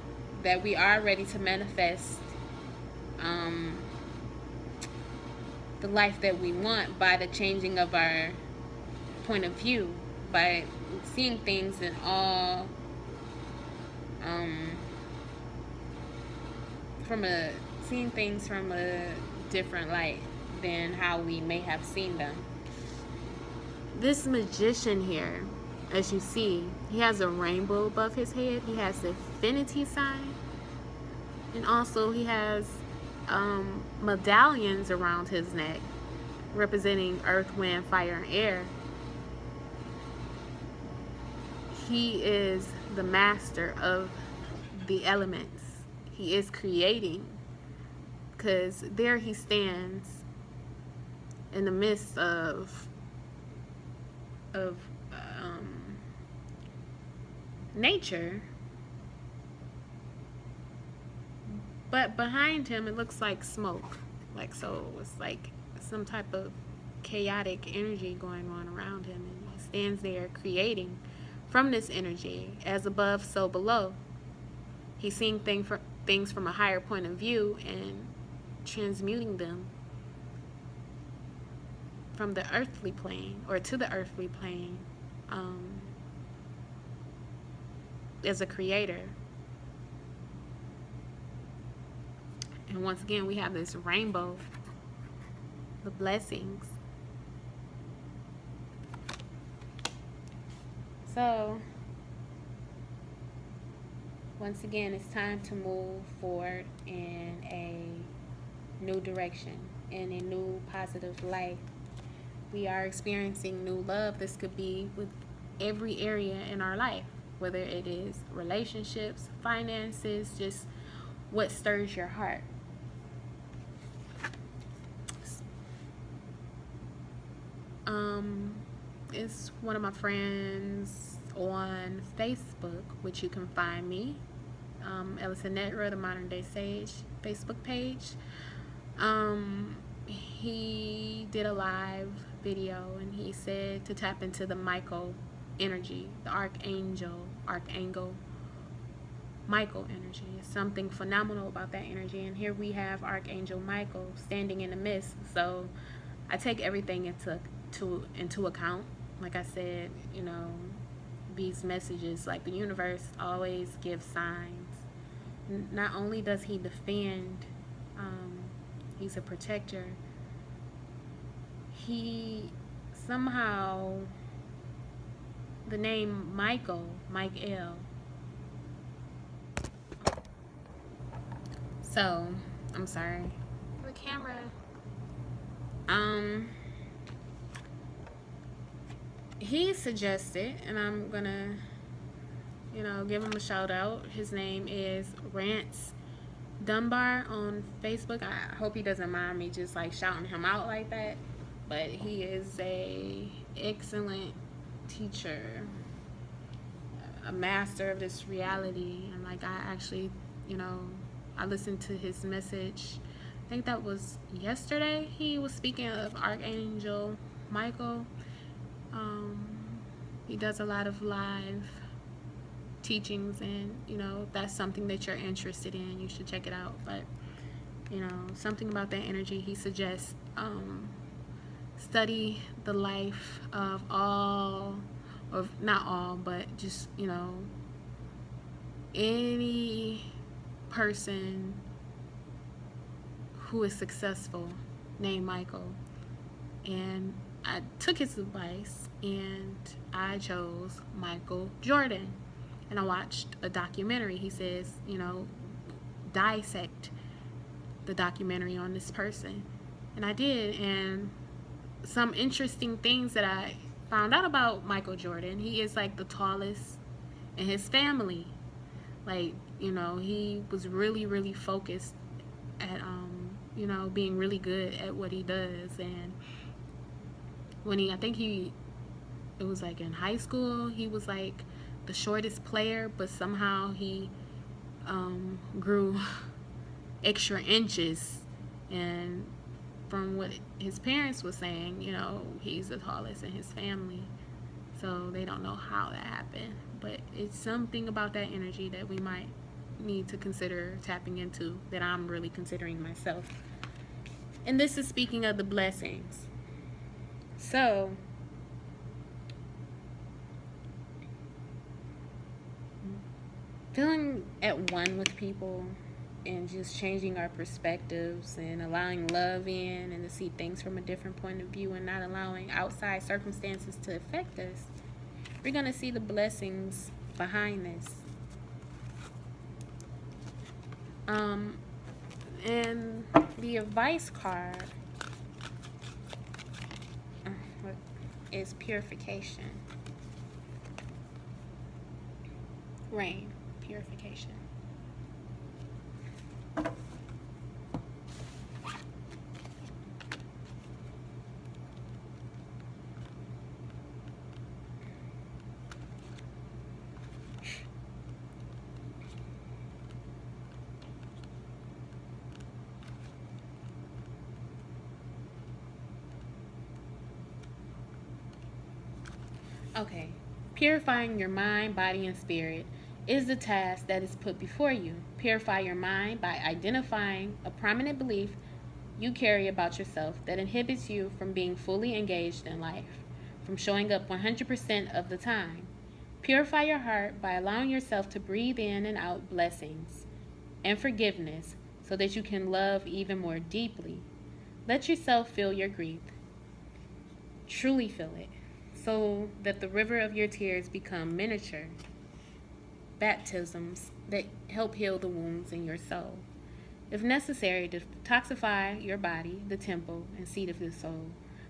Speaker 1: that we are ready to manifest the life that we want by the changing of our point of view, by seeing things in all seeing things from a different light than how we may have seen them. This Magician here, as you see, he has a rainbow above his head. He has the infinity sign. And also he has medallions around his neck representing earth, wind, fire, and air. He is the master of the elements. He is creating, because there he stands in the midst of nature, but behind him it looks like smoke, like, so it's like some type of chaotic energy going on around him, and he stands there creating from this energy. As above, so below. He's seeing things from a higher point of view and transmuting them from the earthly plane, or to the earthly plane, as a creator. And once again, we have this rainbow, the blessings. So, once again, it's time to move forward in a new direction, in a new positive light. We are experiencing new love. This could be with every area in our life, whether it is relationships, finances, just what stirs your heart. It's one of my friends on Facebook, which you can find me, Ellison Netra, the Modern Day Sage Facebook page. He did a live video and he said to tap into the Michael energy, the archangel Michael energy. Is something phenomenal about that energy, and here we have Archangel Michael standing in the midst. So I take everything into account. Like I said, these messages, like the universe always gives signs. Not only does he defend, he's a protector. He somehow, the name Michael, so I'm sorry, the camera. He suggested, and I'm gonna, give him a shout out. His name is Rance Dunbar on Facebook. I hope he doesn't mind me just like shouting him out like that, but he is a excellent teacher, a master of this reality. And like, I actually, I listened to his message. I think that was yesterday. He was speaking of Archangel Michael. He does a lot of live teachings, and if that's something that you're interested in, you should check it out. But something about that energy, he suggests study the life of all, or not all, but just any person who is successful named Michael. And I took his advice and I chose Michael Jordan. And I watched a documentary. He says, dissect the documentary on this person. And I did. And some interesting things that I found out about Michael Jordan: he is like the tallest in his family. Like, he was really, really focused at, being really good at what he does. And when it was like in high school, he was like the shortest player, but somehow he grew extra inches. And from what his parents were saying, he's the tallest in his family. So they don't know how that happened, but it's something about that energy that we might need to consider tapping into, that I'm really considering myself. And this is speaking of the blessings. So feeling at one with people and just changing our perspectives and allowing love in, and to see things from a different point of view, and not allowing outside circumstances to affect us. We're going to see the blessings behind this. And the advice card is purification. Rain, purification. Okay, purifying your mind, body, and spirit is the task that is put before you. Purify your mind by identifying a prominent belief you carry about yourself that inhibits you from being fully engaged in life, from showing up 100% of the time. Purify your heart by allowing yourself to breathe in and out blessings and forgiveness so that you can love even more deeply. Let yourself feel your grief. Truly feel it, so that the river of your tears become miniature baptisms that help heal the wounds in your soul. If necessary, detoxify your body, the temple and seat of the soul,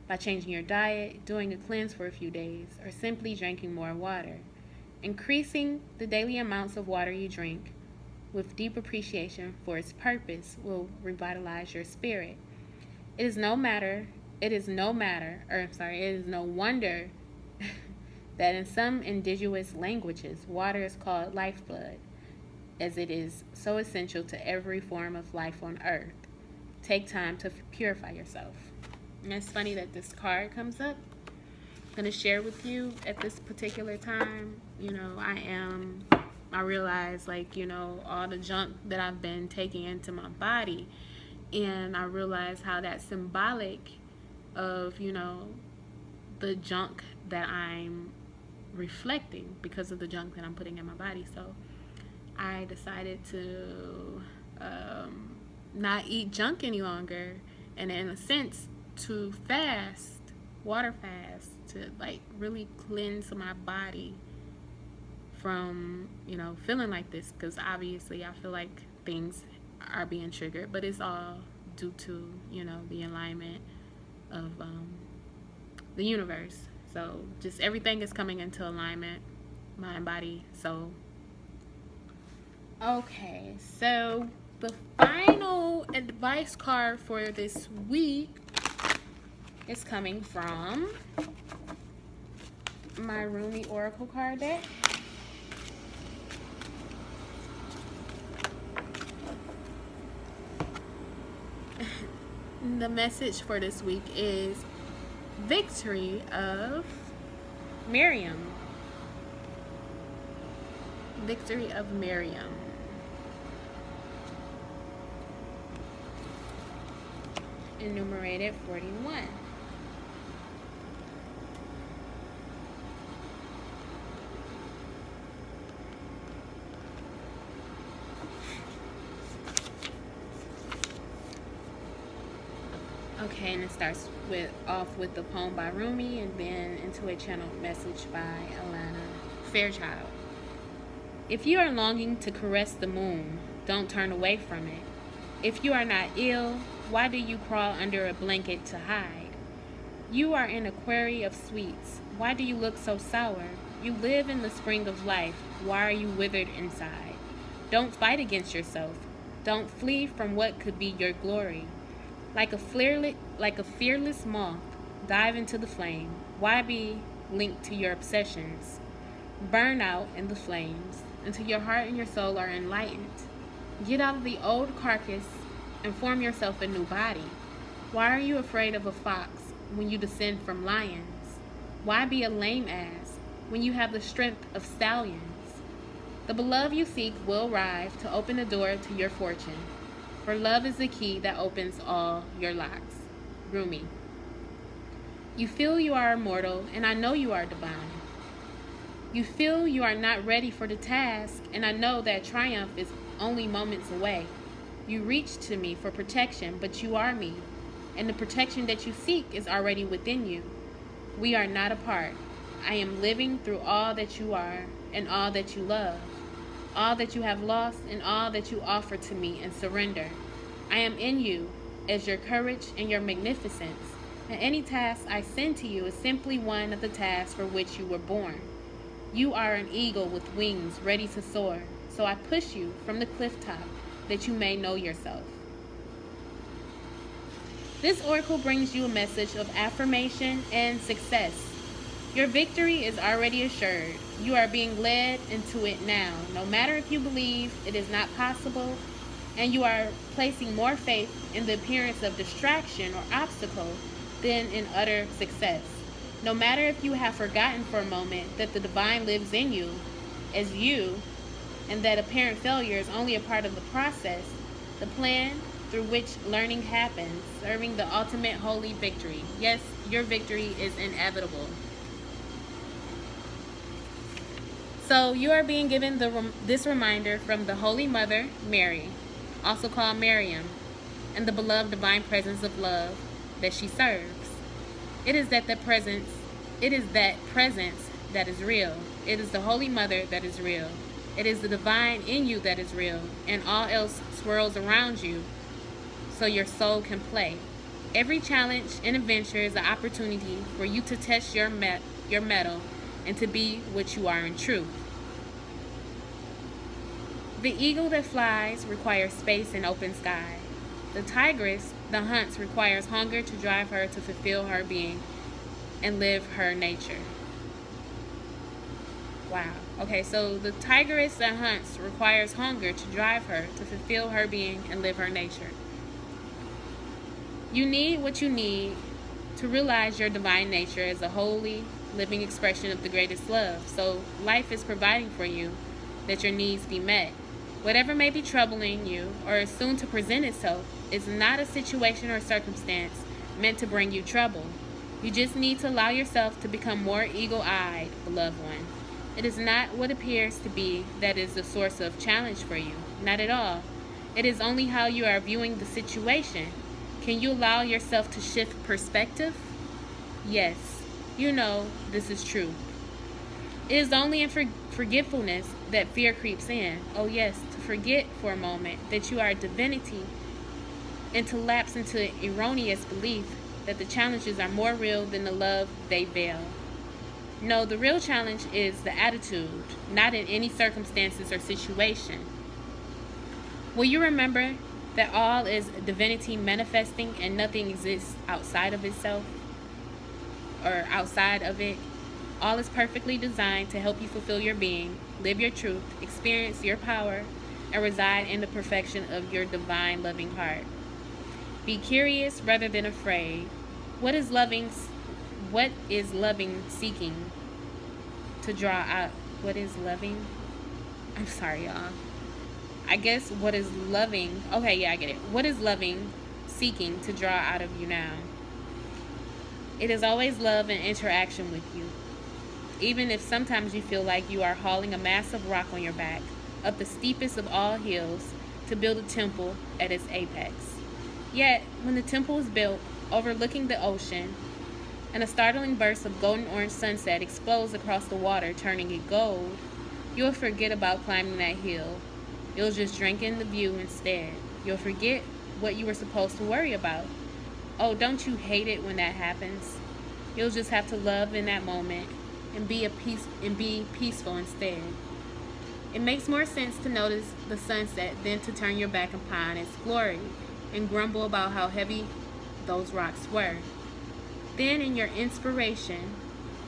Speaker 1: by changing your diet, doing a cleanse for a few days, or simply drinking more water. Increasing the daily amounts of water you drink with deep appreciation for its purpose will revitalize your spirit. It is no wonder that in some indigenous languages, water is called lifeblood, as it is so essential to every form of life on earth. Take time to purify yourself. And it's funny that this card comes up. I'm going to share with you at this particular time, I realize, all the junk that I've been taking into my body, and I realize how that's symbolic of, the junk that I'm reflecting because of the junk that I'm putting in my body. So I decided to not eat junk any longer, and in a sense to fast, water fast, to really cleanse my body from feeling like this, because obviously I feel like things are being triggered, but it's all due to the alignment of the universe. So just everything is coming into alignment, mind, body, soul. Okay, so the final advice card for this week is coming from my Rumi Oracle card deck. The message for this week is Victory of Miriam. Victory of Miriam. Enumerated 41. Okay, and it starts off with the poem by Rumi, and then into a channeled message by Alana Fairchild. If you are longing to caress the moon, don't turn away from it. If you are not ill, why do you crawl under a blanket to hide? You are in a quarry of sweets. Why do you look so sour? You live in the spring of life. Why are you withered inside? Don't fight against yourself. Don't flee from what could be your glory. Like a fearless moth, dive into the flame. Why be linked to your obsessions? Burn out in the flames until your heart and your soul are enlightened. Get out of the old carcass and form yourself a new body. Why are you afraid of a fox when you descend from lions? Why be a lame ass when you have the strength of stallions? The beloved you seek will arrive to open the door to your fortune. For love is the key that opens all your locks. Rumi. You feel you are immortal, and I know you are divine. You feel you are not ready for the task, and I know that triumph is only moments away. You reach to me for protection, but you are me, and the protection that you seek is already within you. We are not apart. I am living through all that you are and all that you love, all that you have lost and all that you offer to me and surrender. I am in you as your courage and your magnificence, and any task I send to you is simply one of the tasks for which you were born. You are an eagle with wings ready to soar, so I push you from the cliff top that you may know yourself. This oracle brings you a message of affirmation and success. Your victory is already assured. You are being led into it now, no matter if you believe it is not possible, and you are placing more faith in the appearance of distraction or obstacle than in utter success. No matter if you have forgotten for a moment that the divine lives in you as you, and that apparent failure is only a part of the process, the plan through which learning happens, serving the ultimate holy victory. Yes, your victory is inevitable. So you are being given this reminder from the Holy Mother, Mary, also called Miriam, and the beloved divine presence of love that she serves. It is that presence that is real. It is the Holy Mother that is real. It is the divine in you that is real, and all else swirls around you so your soul can play. Every challenge and adventure is an opportunity for you to test your mettle and to be what you are in truth. The eagle that flies requires space and open sky. The tigress that hunts requires hunger to drive her to fulfill her being and live her nature. Wow. Okay, so the tigress that hunts requires hunger to drive her to fulfill her being and live her nature. You need what you need to realize your divine nature as a holy, living expression of the greatest love. So life is providing for you that your needs be met. Whatever may be troubling you or is soon to present itself is not a situation or circumstance meant to bring you trouble. You just need to allow yourself to become more eagle-eyed, beloved one. It is not what appears to be that is the source of challenge for you. Not at all. It is only how you are viewing the situation. Can you allow yourself to shift perspective? Yes, you know this is true. It is only in forgetfulness that fear creeps in. Oh yes, to forget for a moment that you are a divinity and to lapse into erroneous belief that the challenges are more real than the love they veil. No, the real challenge is the attitude, not in any circumstances or situation. Will you remember that all is divinity manifesting and nothing exists outside of itself or outside of it? All is perfectly designed to help you fulfill your being, live your truth, experience your power, and reside in the perfection of your divine loving heart. Be curious rather than afraid. What is loving seeking to draw out? What is loving? I'm sorry, y'all. I guess what is loving? Okay, yeah, I get it. What is loving seeking to draw out of you now? It is always love and interaction with you. Even if sometimes you feel like you are hauling a massive rock on your back up the steepest of all hills to build a temple at its apex. Yet, when the temple is built, overlooking the ocean, and a startling burst of golden orange sunset explodes across the water, turning it gold, you'll forget about climbing that hill. You'll just drink in the view instead. You'll forget what you were supposed to worry about. Oh, don't you hate it when that happens? You'll just have to love in that moment and be peaceful instead. It makes more sense to notice the sunset than to turn your back upon its glory and grumble about how heavy those rocks were. Then in your inspiration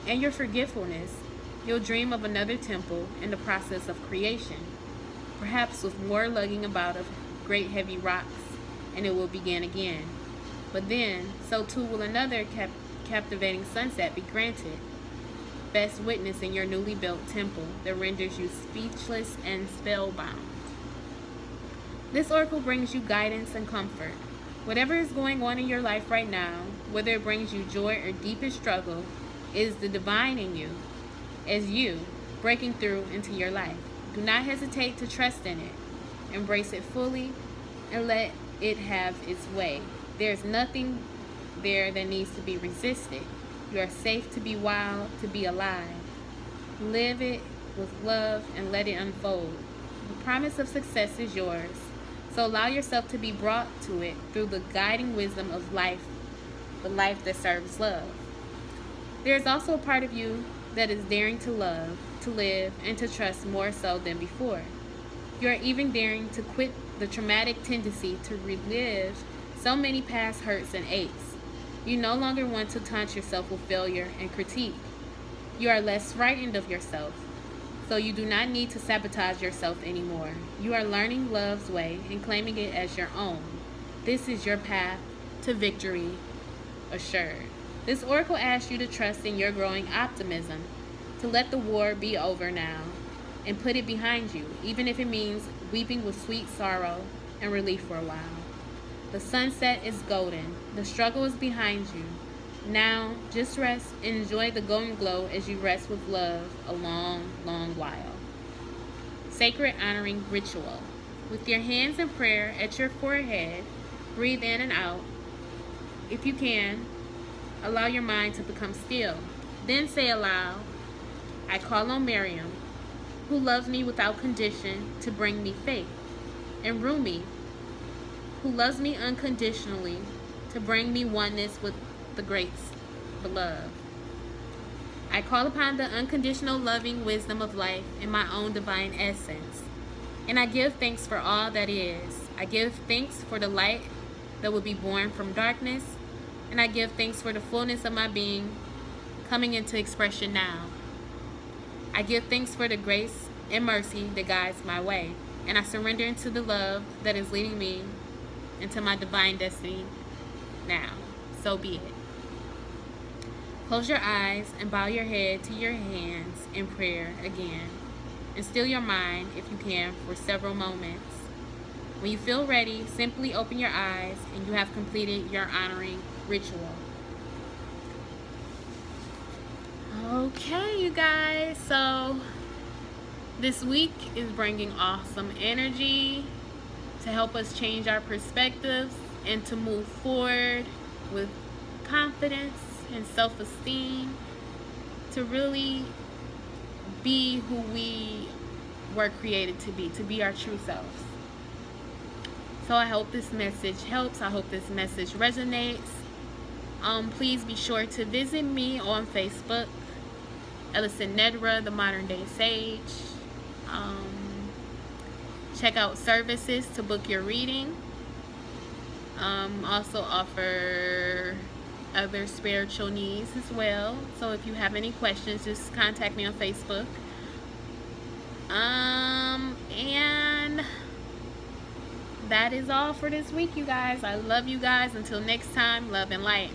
Speaker 1: and your forgetfulness, you'll dream of another temple in the process of creation, perhaps with more lugging about of great heavy rocks, and it will begin again. But then, so too will another captivating sunset be granted, best witness in your newly built temple that renders you speechless and spellbound. This oracle brings you guidance and comfort. Whatever is going on in your life right now, whether it brings you joy or deepest struggle, is the divine in you, as you, breaking through into your life. Do not hesitate to trust in it. Embrace it fully and let it have its way. There's nothing there that needs to be resisted. You are safe to be wild, to be alive. Live it with love and let it unfold. The promise of success is yours. So allow yourself to be brought to it through the guiding wisdom of life, the life that serves love. There is also a part of you that is daring to love, to live, and to trust more so than before. You are even daring to quit the traumatic tendency to relive so many past hurts and aches. You no longer want to taunt yourself with failure and critique. You are less frightened of yourself, so you do not need to sabotage yourself anymore. You are learning love's way and claiming it as your own. This is your path to victory assured. This oracle asks you to trust in your growing optimism, to let the war be over now and put it behind you, even if it means weeping with sweet sorrow and relief for a while. The sunset is golden. The struggle is behind you. Now, just rest and enjoy the golden glow as you rest with love a long, long while. Sacred honoring ritual. With your hands in prayer at your forehead, breathe in and out. If you can, allow your mind to become still. Then say aloud, I call on Miriam, who loves me without condition, to bring me faith, and Rumi, who loves me unconditionally, to bring me oneness with the great beloved. I call upon the unconditional loving wisdom of life in my own divine essence, and I give thanks for all that is. I give thanks for the light that will be born from darkness, and I give thanks for the fullness of my being coming into expression now. I give thanks for the grace and mercy that guides my way, and I surrender into the love that is leading me into my divine destiny now. So be it. Close your eyes and bow your head to your hands in prayer again, and still your mind, if you can, for several moments. When you feel ready, simply open your eyes and you have completed your honoring ritual. Okay, you guys, so this week is bringing awesome energy to help us change our perspectives and to move forward with confidence and self-esteem, to really be who we were created to be our true selves. So I hope this message helps. I hope this message resonates. Please be sure to visit me on Facebook, Ellison Nedra, the Modern Day Sage. Check out services to book your reading. Also offer other spiritual needs as well. So if you have any questions, just contact me on Facebook. And that is all for this week, you guys. I love you guys. Until next time, love and light.